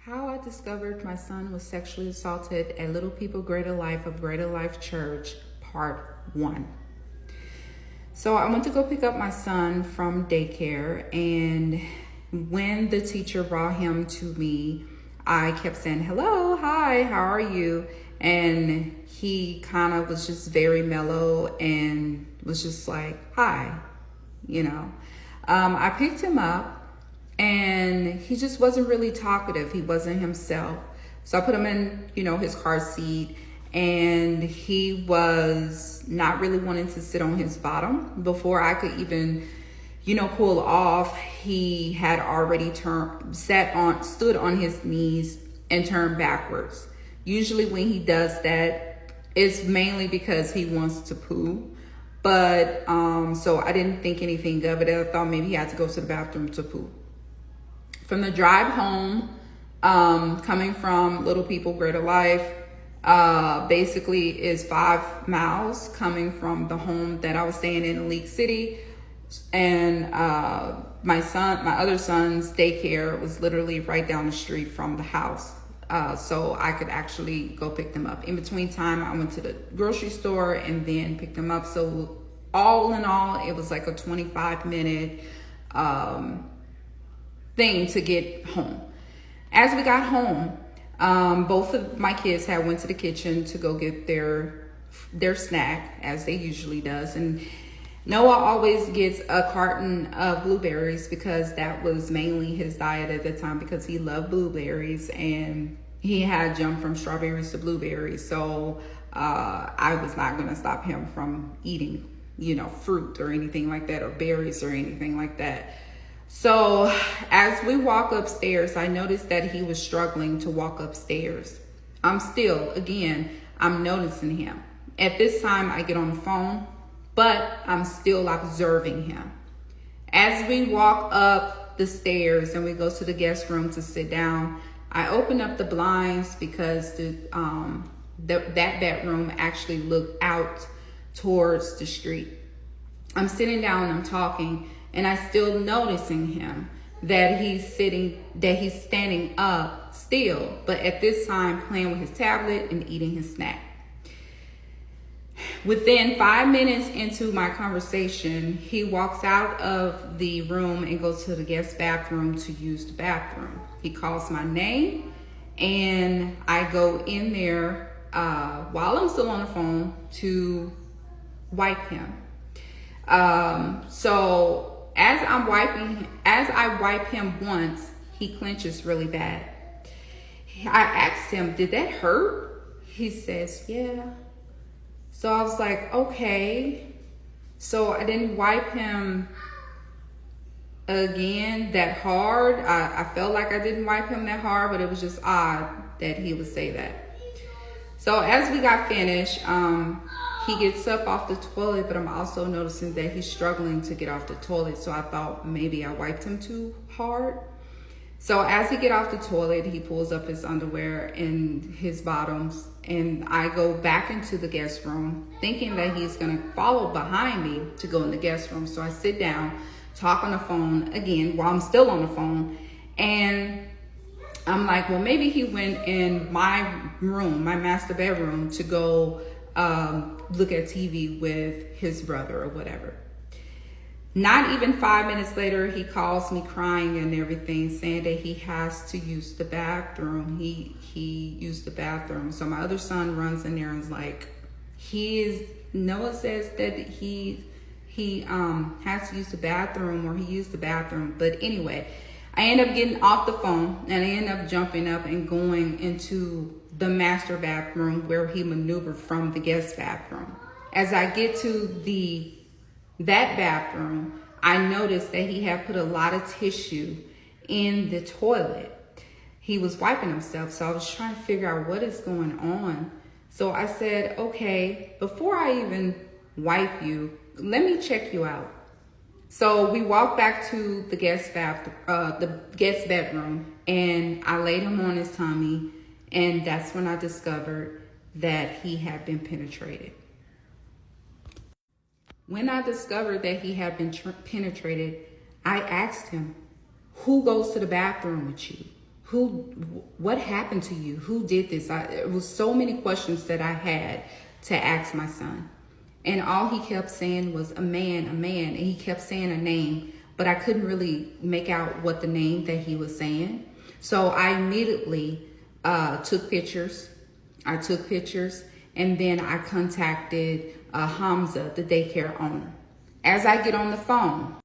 How I discovered my son was sexually assaulted at Little People Greater Life of Greater Life Church, Part 1. So I went to go pick up my son from daycare, and when the teacher brought him to me, I kept saying, "Hello, hi, how are you?" And he kind of was just very mellow and was just like, "Hi," you know. I picked him up, and he just wasn't really talkative. He wasn't himself. So I put him in, his car seat, and he was not really wanting to sit on his bottom. Before I could even, pull off, he had already stood on his knees and turned backwards. Usually when he does that, it's mainly because he wants to poo. But, so I didn't think anything of it. I thought maybe he had to go to the bathroom to poo. From the drive home, coming from Little People Greater Life, basically is 5 miles coming from the home that I was staying in League City. And my other son's daycare was literally right down the street from the house. So I could actually go pick them up. In between time, I went to the grocery store and then picked them up. So all in all, it was like a 25-minute thing to get home. As we got home, both of my kids had went to the kitchen to go get their snack, as they usually does. And Noah always gets a carton of blueberries because that was mainly his diet at the time, because he loved blueberries and he had jumped from strawberries to blueberries. So I was not going to stop him from eating, fruit or anything like that, or berries or anything like that. So as we walk upstairs, I noticed that he was struggling to walk upstairs. I'm noticing him. At this time, I get on the phone, but I'm still observing him. As we walk up the stairs and we go to the guest room to sit down, I open up the blinds because that bedroom actually looked out towards the street. I'm sitting down and I'm talking, and I still noticing him, that he's standing up still, but at this time playing with his tablet and eating his snack. Within 5 minutes into my conversation, he walks out of the room and goes to the guest bathroom to use the bathroom. He calls my name, and I go in there while I'm still on the phone to wipe him. So as I wipe him once, he clenches really bad. I asked him, "Did that hurt?" He says, "Yeah." So I was like, okay. So I didn't wipe him again that hard. I felt like I didn't wipe him that hard, but it was just odd that he would say that. So as we got finished, he gets up off the toilet, but I'm also noticing that he's struggling to get off the toilet. So I thought maybe I wiped him too hard. So as he get off the toilet, he pulls up his underwear and his bottoms, and I go back into the guest room thinking that he's gonna follow behind me to go in the guest room. So I sit down, talk on the phone again while I'm still on the phone, and I'm like, well, maybe he went in my room, my master bedroom, to go look at TV with his brother or whatever. Not even 5 minutes later, he calls me crying and everything, saying that he has to use the bathroom. He used the bathroom. So my other son runs in there and is like, Noah says that he has to use the bathroom, or he used the bathroom. But anyway, I end up getting off the phone, and I end up jumping up and going into the master bathroom where he maneuvered from the guest bathroom. As I get to that bathroom, I noticed that he had put a lot of tissue in the toilet. He was wiping himself, so I was trying to figure out what is going on. So I said, okay, before I even wipe you, let me check you out. So we walked back to the guest bedroom, and I laid him on his tummy, and that's when I discovered that he had been penetrated. When I discovered that he had been penetrated, I asked him, "Who goes to the bathroom with you? what happened to you? Who did this? It was so many questions that I had to ask my son. And all he kept saying was a man, a man. And he kept saying a name, but I couldn't really make out what the name that he was saying. So I immediately took pictures. And then I contacted Hamza, the daycare owner. As I get on the phone,